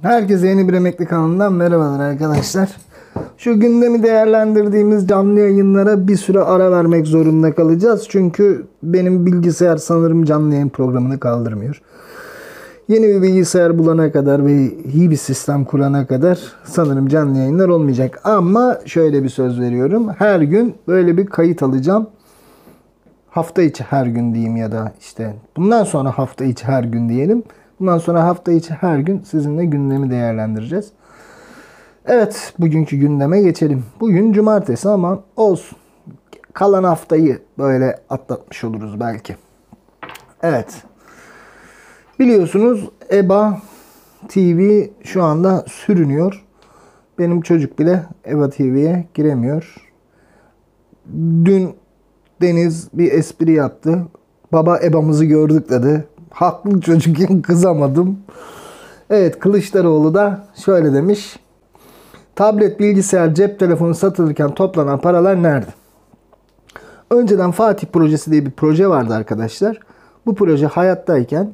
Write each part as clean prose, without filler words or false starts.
Herkese yeni bir Emekli kanalından merhabalar arkadaşlar. Şu gündemi değerlendirdiğimiz canlı yayınlara bir süre ara vermek zorunda kalacağız. Çünkü benim bilgisayar sanırım canlı yayın programını kaldırmıyor. Yeni bir bilgisayar bulana kadar ve iyi bir sistem kurana kadar sanırım canlı yayınlar olmayacak. Ama şöyle bir söz veriyorum. Her gün böyle bir kayıt alacağım. Hafta içi her gün diyeyim ya da işte bundan sonra hafta içi her gün diyelim. Bundan sonra hafta içi her gün sizinle gündemi değerlendireceğiz. Evet, bugünkü gündeme geçelim. Bugün cumartesi ama olsun. Kalan haftayı böyle atlatmış oluruz belki. Evet. Biliyorsunuz EBA TV şu anda sürünüyor. Benim çocuk bile EBA TV'ye giremiyor. Dün Deniz bir espri yaptı. Baba EBA'mızı gördük dedi. Haklı çocukken kızamadım. Evet, Kılıçdaroğlu da şöyle demiş. Tablet, bilgisayar, cep telefonu satılırken toplanan paralar nerede? Önceden Fatih Projesi diye bir proje vardı arkadaşlar. Bu proje hayattayken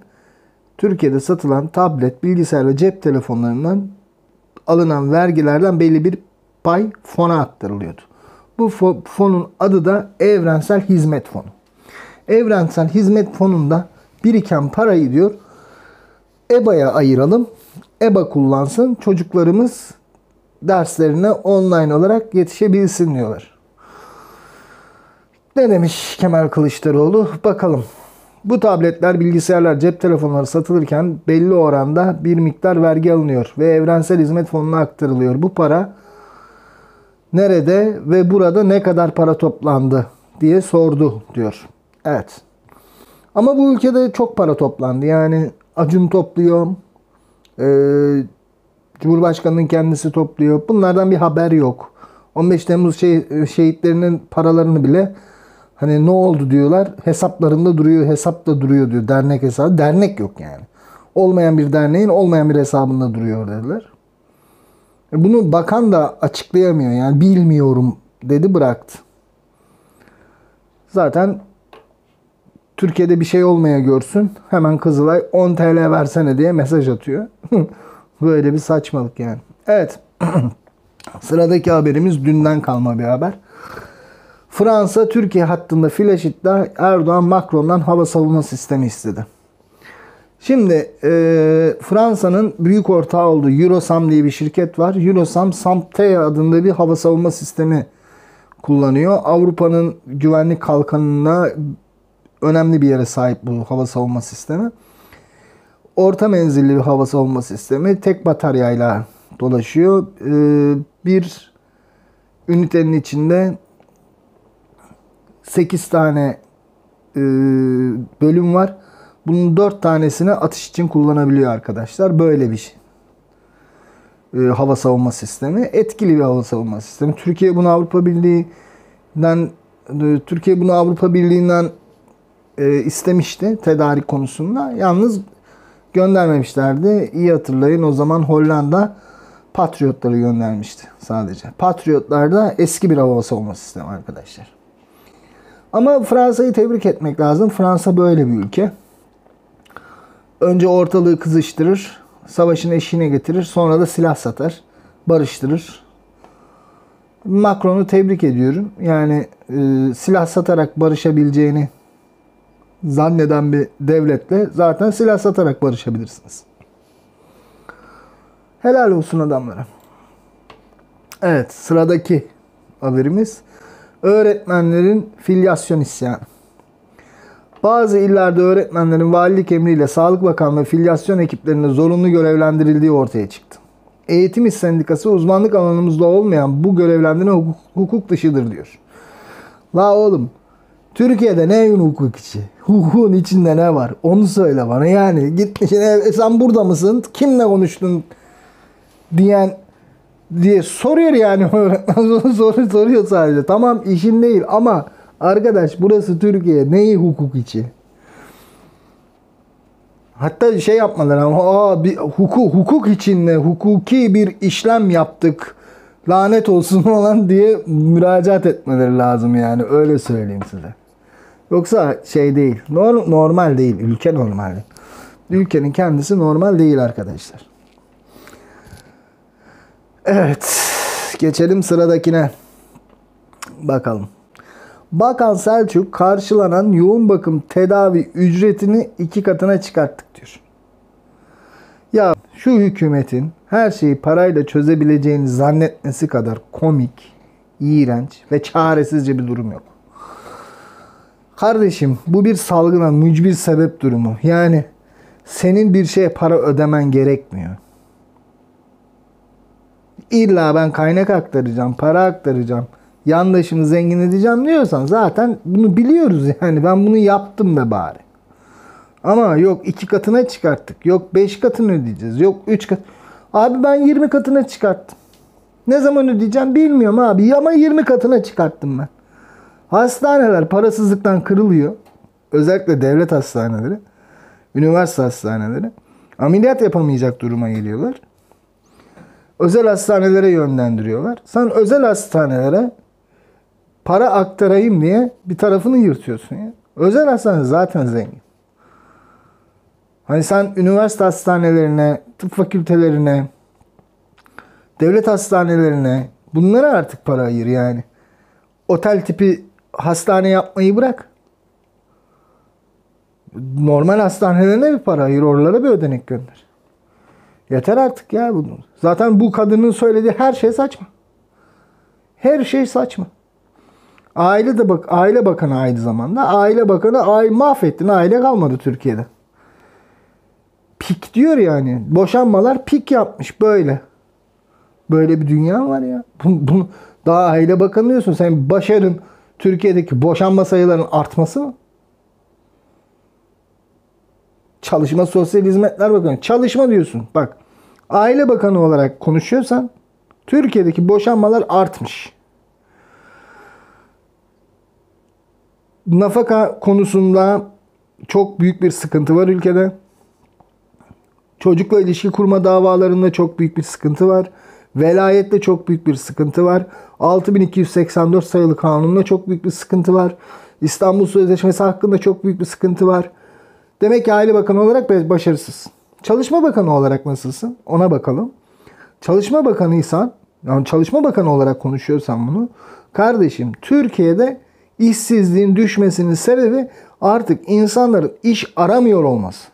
Türkiye'de satılan tablet, bilgisayar ve cep telefonlarından alınan vergilerden belli bir pay fona aktarılıyordu. Bu fonun adı da Evrensel Hizmet Fonu. Evrensel Hizmet Fonu'nda biriken parayı diyor EBA'ya ayıralım. EBA kullansın. Çocuklarımız derslerine online olarak yetişebilsin diyorlar. Ne demiş Kemal Kılıçdaroğlu? Bakalım. Bu tabletler, bilgisayarlar, cep telefonları satılırken belli oranda bir miktar vergi alınıyor ve Evrensel Hizmet Fonu'na aktarılıyor. Bu para nerede ve burada ne kadar para toplandı diye sordu diyor. Evet. Ama bu ülkede çok para toplandı. Yani Acun topluyor. Cumhurbaşkanının kendisi topluyor. Bunlardan bir haber yok. 15 Temmuz şehitlerinin paralarını bile hani ne oldu diyorlar. Hesaplarında duruyor. Hesapta duruyor diyor. Dernek hesabı. Dernek yok yani. Olmayan bir derneğin olmayan bir hesabında duruyor dediler. Bunu bakan da açıklayamıyor. Yani bilmiyorum dedi, bıraktı. Zaten Türkiye'de bir şey olmaya görsün. Hemen Kızılay 10 TL versene diye mesaj atıyor. Böyle bir saçmalık yani. Evet. Sıradaki haberimiz dünden kalma bir haber. Fransa Türkiye hattında flash iddia, Erdoğan Macron'dan hava savunma sistemi istedi. Şimdi Fransa'nın büyük ortağı olduğu Eurosam diye bir şirket var. Eurosam SAMP/T adında bir hava savunma sistemi kullanıyor. Avrupa'nın güvenlik kalkanına önemli bir yere sahip bu hava savunma sistemi. Orta menzilli bir hava savunma sistemi. Tek bataryayla dolaşıyor. Bir ünitenin içinde 8 tane bölüm var. Bunun 4 tanesini atış için kullanabiliyor arkadaşlar. Böyle bir şey. Hava savunma sistemi. Etkili bir hava savunma sistemi. Türkiye bunu Avrupa Birliği'nden istemişti tedarik konusunda. Yalnız göndermemişlerdi. İyi hatırlayın, o zaman Hollanda Patriotları göndermişti sadece. Patriotlar da eski bir hava savunma sistemi arkadaşlar. Ama Fransa'yı tebrik etmek lazım. Fransa böyle bir ülke. Önce ortalığı kızıştırır, savaşın eşiğine getirir, sonra da silah satar, barıştırır. Macron'u tebrik ediyorum. Yani silah satarak barışabileceğini zanneden bir devletle zaten silah satarak barışabilirsiniz. Helal olsun adamlara. Evet, sıradaki haberimiz öğretmenlerin filyasyon isyanı. Bazı illerde öğretmenlerin valilik emriyle Sağlık Bakanlığı filyasyon ekiplerinde zorunlu görevlendirildiği ortaya çıktı. Eğitim İş Sendikası uzmanlık alanımızda olmayan bu görevlendirme hukuk dışıdır diyor. La oğlum, Türkiye'de ne hukuk içi? Hukukun içinde ne var? Onu söyle bana. Yani gitmişsin, sen burada mısın? Kimle konuştun diye soruyor yani öğretmen. Soruyor sadece. Tamam, işin değil ama arkadaş, burası Türkiye. Neyi hukuk içi? Hatta şey yapmalar ama bir hukuk içinde hukuki bir işlem yaptık, lanet olsun falan diye müracaat etmeleri lazım yani, öyle söyleyeyim size. Yoksa şey değil. Normal değil. Ülke normal. Ülkenin kendisi normal değil arkadaşlar. Evet. Geçelim sıradakine. Bakalım. Bakan Selçuk karşılanan yoğun bakım tedavi ücretini 2 katına çıkarttık diyor. Ya şu hükümetin her şeyi parayla çözebileceğini zannetmesi kadar komik, iğrenç ve çaresizce bir durum yok. Kardeşim bu bir salgına mücbir sebep durumu. Yani senin bir şeye para ödemen gerekmiyor. İlla ben kaynak aktaracağım, para aktaracağım, yandaşımı zengin edeceğim diyorsan zaten bunu biliyoruz yani. Ben bunu yaptım be bari. Ama yok 2 katına çıkarttık. Yok 5 katını ödeyeceğiz. Yok 3 kat. Abi ben 20 katına çıkarttım. Ne zaman ödeyeceğim bilmiyorum abi. Ama 20 katına çıkarttım ben. Hastaneler parasızlıktan kırılıyor. Özellikle devlet hastaneleri. Üniversite hastaneleri. Ameliyat yapamayacak duruma geliyorlar. Özel hastanelere yönlendiriyorlar. Sen özel hastanelere para aktarayım diye bir tarafını yırtıyorsun ya. Özel hastane zaten zengin. Hani sen üniversite hastanelerine, tıp fakültelerine, devlet hastanelerine bunlara artık para ayır yani. Otel tipi hastane yapmayı bırak. Normal hastanelerine bir para ayır, oralara bir ödenek gönder. Yeter artık ya bunu. Zaten bu kadının söylediği her şey saçma. Her şey saçma. Aile Bakanı aynı zamanda. Aile Bakanı mahvettin. Aile kalmadı Türkiye'de. Pik diyor yani. Boşanmalar pik yapmış böyle. Böyle bir dünya var ya. Bunu daha Aile Bakanı diyorsun. Sen başarın Türkiye'deki boşanma sayılarının artması mı? Çalışma Sosyal Hizmetler Bakanı. Çalışma diyorsun. Bak. Aile Bakanı olarak konuşuyorsan Türkiye'deki boşanmalar artmış. Nafaka konusunda çok büyük bir sıkıntı var ülkede. Çocukla ilişki kurma davalarında çok büyük bir sıkıntı var. Velayette çok büyük bir sıkıntı var. 6284 sayılı kanunda çok büyük bir sıkıntı var. İstanbul Sözleşmesi hakkında çok büyük bir sıkıntı var. Demek ki Aile Bakanı olarak başarısız. Çalışma Bakanı olarak nasılsın? Ona bakalım. Çalışma Bakanıysan, yani Çalışma Bakanı olarak konuşuyorsan bunu, kardeşim Türkiye'de işsizliğin düşmesinin sebebi artık insanların iş aramıyor olması.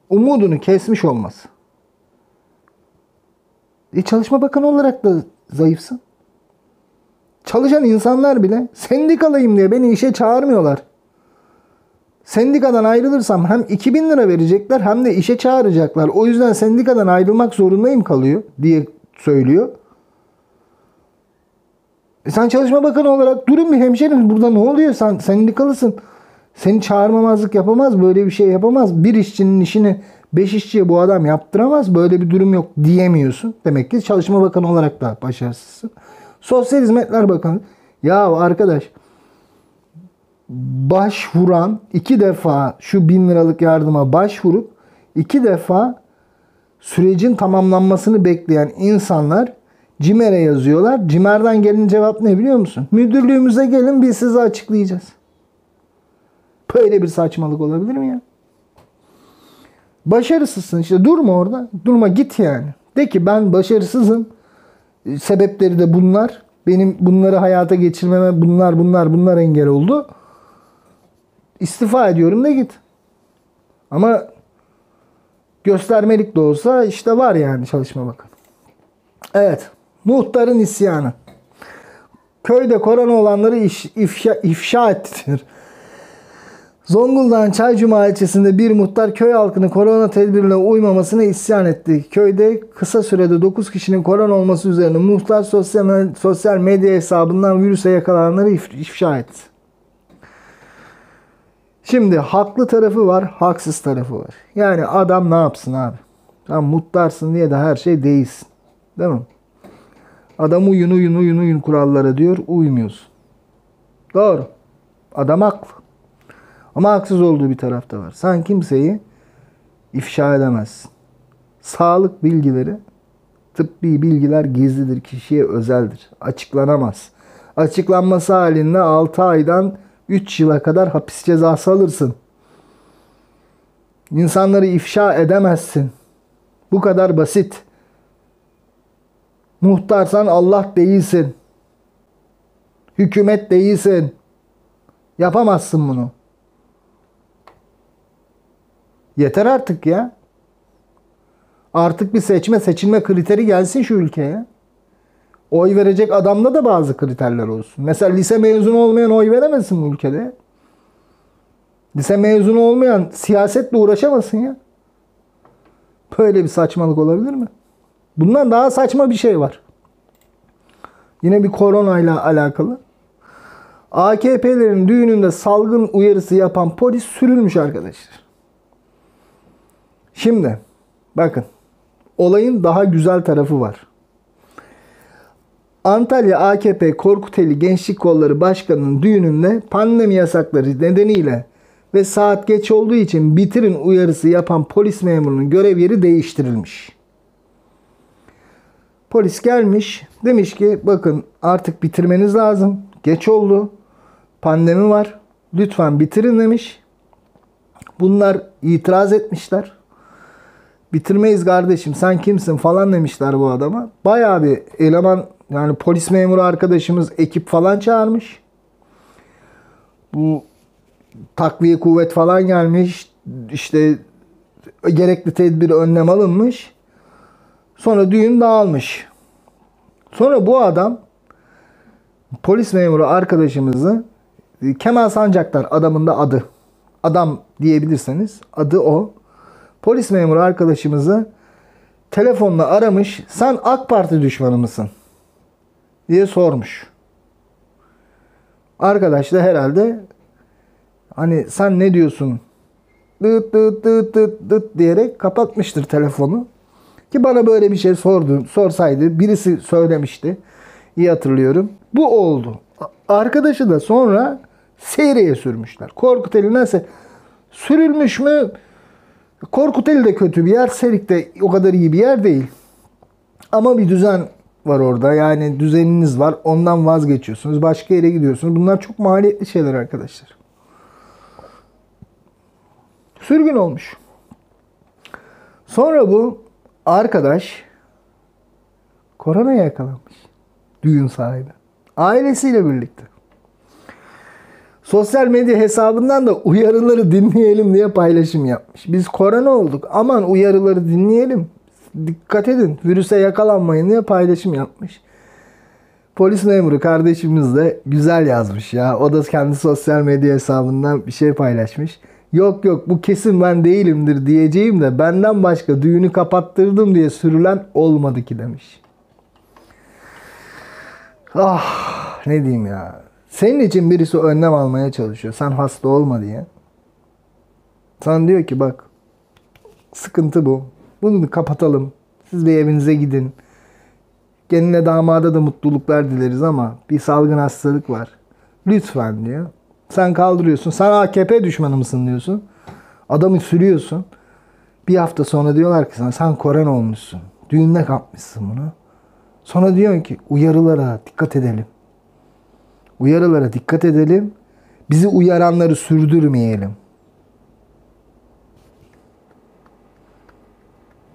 Umudunu kesmiş olması. Çalışma Bakanı olarak da zayıfsın. Çalışan insanlar bile sendikalıyım diye beni işe çağırmıyorlar. Sendikadan ayrılırsam hem 2000 lira verecekler hem de işe çağıracaklar. O yüzden sendikadan ayrılmak zorundayım kalıyor diye söylüyor. Sen Çalışma Bakanı olarak durun bir hemşerim, burada ne oluyor? Sen sendikalısın. Seni çağırmamazlık yapamaz. Böyle bir şey yapamaz. Bir işçinin işini 5 işçiye bu adam yaptıramaz. Böyle bir durum yok diyemiyorsun. Demek ki Çalışma Bakanı olarak da başarısızsın. Sosyal Hizmetler Bakanı. Ya arkadaş, başvuran 2 defa şu 1000 liralık yardıma başvurup 2 defa sürecin tamamlanmasını bekleyen insanlar CİMER'e yazıyorlar. CİMER'den gelen cevap ne biliyor musun? Müdürlüğümüze gelin, biz size açıklayacağız. Böyle bir saçmalık olabilir mi ya? Başarısızsın işte, durma orada. Durma, git yani. De ki ben başarısızım. Sebepleri de bunlar. Benim bunları hayata geçirmeme bunlar engel oldu. İstifa ediyorum da git. Ama göstermelik de olsa işte var yani Çalışma Bakanı. Evet. Muhtarın isyanı. Köyde korona olanları ifşa ettiler. Zonguldak'ın Çaycuma ilçesinde bir muhtar köy halkının korona tedbirine uymamasına isyan etti. Köyde kısa sürede 9 kişinin korona olması üzerine muhtar sosyal medya hesabından virüse yakalananları ifşa etti. Şimdi haklı tarafı var, haksız tarafı var. Yani adam ne yapsın abi? Sen muhtarsın diye de her şey değilsin. Değil mi? Adam uyun kurallara diyor, uymuyorsun. Doğru. Adam haklı. Ama haksız olduğu bir tarafta var. Sen kimseyi ifşa edemezsin. Sağlık bilgileri, tıbbi bilgiler gizlidir, kişiye özeldir. Açıklanamaz. Açıklanması halinde 6 aydan 3 yıla kadar hapis cezası alırsın. İnsanları ifşa edemezsin. Bu kadar basit. Muhtarsan Allah değilsin. Hükümet değilsin. Yapamazsın bunu. Yeter artık ya. Artık bir seçilme kriteri gelsin şu ülkeye. Oy verecek adamda da bazı kriterler olsun. Mesela lise mezunu olmayan oy veremesin bu ülkede. Lise mezunu olmayan siyasetle uğraşamasın ya. Böyle bir saçmalık olabilir mi? Bundan daha saçma bir şey var. Yine bir koronayla alakalı. AKP'lerin düğününde salgın uyarısı yapan polis sürülmüş arkadaşlar. Şimdi bakın, olayın daha güzel tarafı var. Antalya AKP Korkuteli Gençlik Kolları Başkanı'nın düğününde pandemi yasakları nedeniyle ve saat geç olduğu için bitirin uyarısı yapan polis memurunun görev yeri değiştirilmiş. Polis gelmiş, demiş ki bakın artık bitirmeniz lazım. Geç oldu. Pandemi var. Lütfen bitirin demiş. Bunlar itiraz etmişler. Bitirmeyiz kardeşim, sen kimsin falan demişler bu adama. Bayağı bir eleman, yani polis memuru arkadaşımız ekip falan çağırmış. Bu takviye kuvvet falan gelmiş. İşte gerekli tedbir, önlem alınmış. Sonra düğün dağılmış. Sonra bu adam, polis memuru arkadaşımızı, Kemal Sancaktar adamın da adı. Adam diyebilirseniz adı o. Polis memuru arkadaşımızı telefonla aramış. Sen AK Parti düşmanı mısın diye sormuş. Arkadaş da herhalde hani sen ne diyorsun dıt dıt dıt dıt dıt diyerek kapatmıştır telefonu. Ki bana böyle bir şey sorsaydı birisi söylemişti. İyi hatırlıyorum. Bu oldu. Arkadaşı da sonra Seyre'ye sürmüşler. Korkuteli nasıl sürülmüş mü? Korkuteli de kötü bir yer. Serik de o kadar iyi bir yer değil. Ama bir düzen var orada. Yani düzeniniz var. Ondan vazgeçiyorsunuz. Başka yere gidiyorsunuz. Bunlar çok maliyetli şeyler arkadaşlar. Sürgün olmuş. Sonra bu arkadaş koronaya yakalanmış. Düğün sahibi. Ailesiyle birlikte. Sosyal medya hesabından da uyarıları dinleyelim diye paylaşım yapmış. Biz korona olduk. Aman uyarıları dinleyelim. Dikkat edin. Virüse yakalanmayın diye paylaşım yapmış. Polis memuru kardeşimiz de güzel yazmış ya. O da kendi sosyal medya hesabından bir şey paylaşmış. Yok yok bu kesin ben değilimdir diyeceğim de benden başka düğünü kapattırdım diye sürülen olmadı ki demiş. Ah ne diyeyim ya. Senin için birisi önlem almaya çalışıyor. Sen hasta olma diye. Sana diyor ki bak sıkıntı bu. Bunu kapatalım. Siz bir evinize gidin. Geline damada da mutluluklar dileriz ama bir salgın hastalık var. Lütfen diyor. Sen kaldırıyorsun. Sen AKP düşmanı mısın diyorsun. Adamı sürüyorsun. Bir hafta sonra diyorlar ki sana sen korona olmuşsun. Düğünde kapmışsın bunu. Sonra diyorsun ki uyarılara dikkat edelim. Uyarılara dikkat edelim. Bizi uyaranları sürdürmeyelim.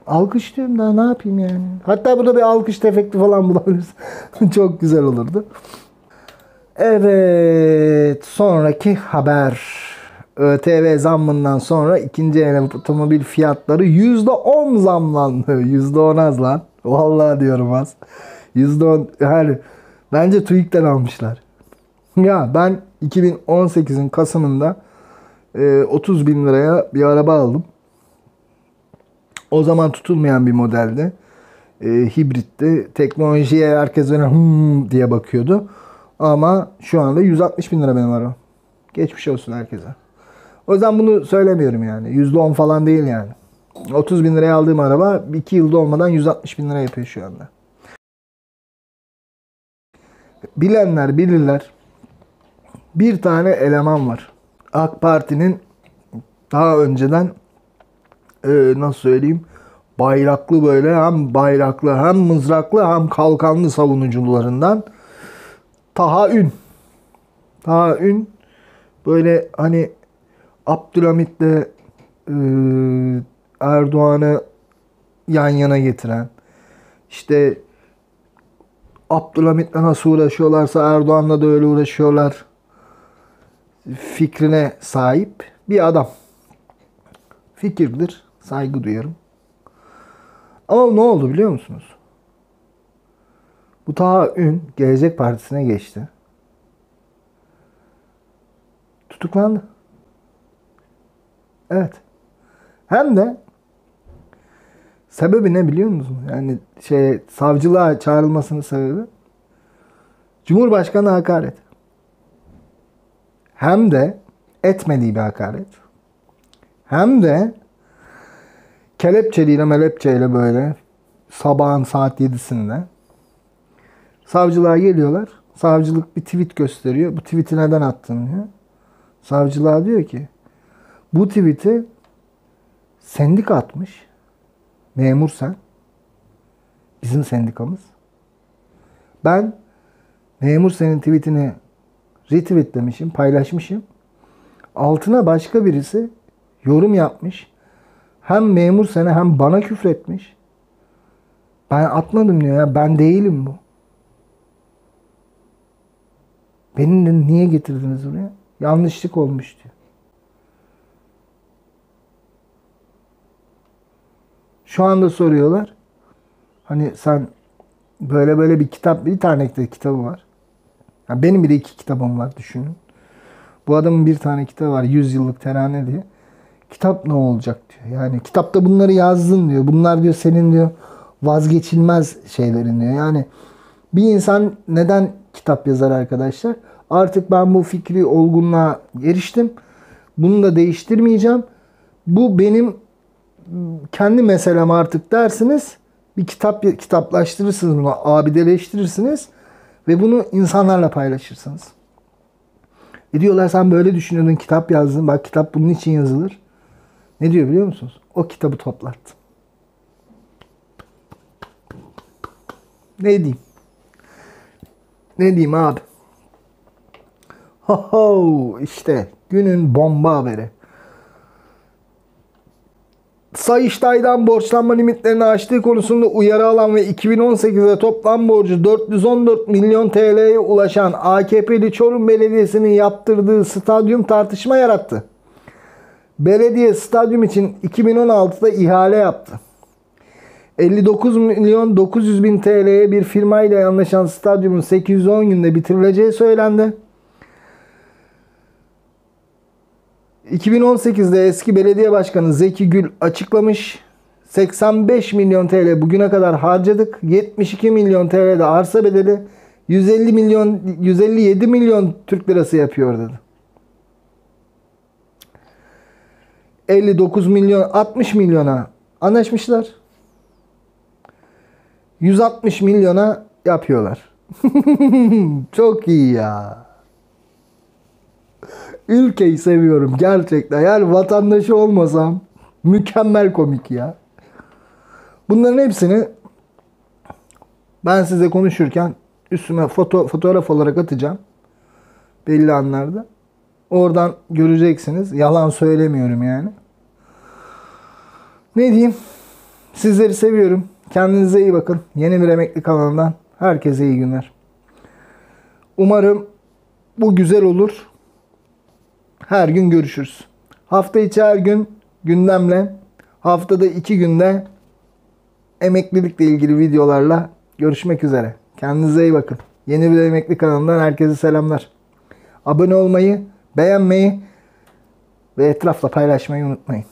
Alkış diyorum daha ne yapayım yani. Hatta burada bir alkış efekti falan bulabiliriz. Çok güzel olurdu. Evet. Sonraki haber. ÖTV zammından sonra ikinci el otomobil fiyatları %10 zamlandı. %10 az lan. Vallahi diyorum az. %10 yani bence TÜİK'ten almışlar. Ya ben 2018'in Kasım'ında 30 bin liraya bir araba aldım. O zaman tutulmayan bir modeldi. Hibritti. Teknolojiye herkes öyle diye bakıyordu. Ama şu anda 160 bin lira benim arabam. Geçmiş olsun herkese. O yüzden bunu söylemiyorum yani. %10 falan değil yani. 30 bin liraya aldığım araba 2 yılda olmadan 160 bin lira yapıyor şu anda. Bilenler bilirler. Bir tane eleman var. AK Parti'nin daha önceden nasıl söyleyeyim bayraklı böyle hem bayraklı hem mızraklı hem kalkanlı savunucularından Taha Ün. Taha Ün böyle hani Abdülhamit'le Erdoğan'ı yan yana getiren işte Abdülhamit'le nasıl uğraşıyorlarsa Erdoğan'la da öyle uğraşıyorlar fikrine sahip bir adam. Fikirdir. Saygı duyarım. Ama ne oldu biliyor musunuz? Bu Taha Ün Gelecek Partisi'ne geçti. Tutuklandı. Evet. Hem de sebebi ne biliyor musunuz? Yani savcılığa çağrılmasının sebebi Cumhurbaşkanı hakaret. Hem de etmediği bir hakaret. Hem de kelepçeliyle melepçeyle böyle sabahın saat 7'sinde savcılığa geliyorlar. Savcılık bir tweet gösteriyor. Bu tweet'i neden attın diyor. Savcılığa diyor ki bu tweet'i sendika atmış. Memur sen. Bizim sendikamız. Ben memur senin tweetini retweetlemişim, paylaşmışım. Altına başka birisi yorum yapmış. Hem memur sana hem bana küfretmiş. Ben atmadım diyor ya. Ben değilim bu. Beni de niye getirdiniz buraya? Yanlışlık olmuş diyor. Şu anda soruyorlar. Hani sen böyle bir kitap, bir tane de kitabı var. Ya benim bir de 2 kitabım var düşünün. Bu adamın bir tane kitabı var. 100 yıllık terane diye. Kitap ne olacak diyor. Yani kitapta bunları yazdın diyor. Bunlar diyor senin diyor vazgeçilmez şeylerin diyor. Yani bir insan neden kitap yazar arkadaşlar? Artık ben bu fikri olgunluğa eriştim. Bunu da değiştirmeyeceğim. Bu benim kendi meselem artık dersiniz. Bir kitaplaştırırsınız bunu. Abideleştirirsiniz. Ve bunu insanlarla paylaşırsınız. Diyorlar sen böyle düşünüyordun, kitap yazdın. Bak kitap bunun için yazılır. Ne diyor biliyor musunuz? O kitabı toplattı. Ne diyeyim? Ne diyeyim abi? Ho ho, işte günün bomba haberi. Sayıştay'dan borçlanma limitlerini aştığı konusunda uyarı alan ve 2018'de toplam borcu 414 milyon TL'ye ulaşan AKP'li Çorum Belediyesi'nin yaptırdığı stadyum tartışma yarattı. Belediye stadyum için 2016'da ihale yaptı. 59 milyon 900 bin TL'ye bir firmayla anlaşan stadyumun 810 günde bitirileceği söylendi. 2018'de eski belediye başkanı Zeki Gül açıklamış. 85 milyon TL bugüne kadar harcadık. 72 milyon TL'de arsa bedeli 157 milyon Türk lirası yapıyor dedi. 59 milyon 60 milyona anlaşmışlar. 160 milyona yapıyorlar. Çok iyi ya. Ülkeyi seviyorum gerçekten. Yani vatandaşı olmasam mükemmel komik ya. Bunların hepsini ben size konuşurken üstüme fotoğraf olarak atacağım. Belli anlarda. Oradan göreceksiniz. Yalan söylemiyorum yani. Ne diyeyim? Sizleri seviyorum. Kendinize iyi bakın. Yeni bir emekli kanalından herkese iyi günler. Umarım bu güzel olur. Her gün görüşürüz. Hafta içi her gün gündemle, haftada 2 günde emeklilikle ilgili videolarla görüşmek üzere. Kendinize iyi bakın. Yeni bir emekli kanalından herkese selamlar. Abone olmayı, beğenmeyi ve etrafla paylaşmayı unutmayın.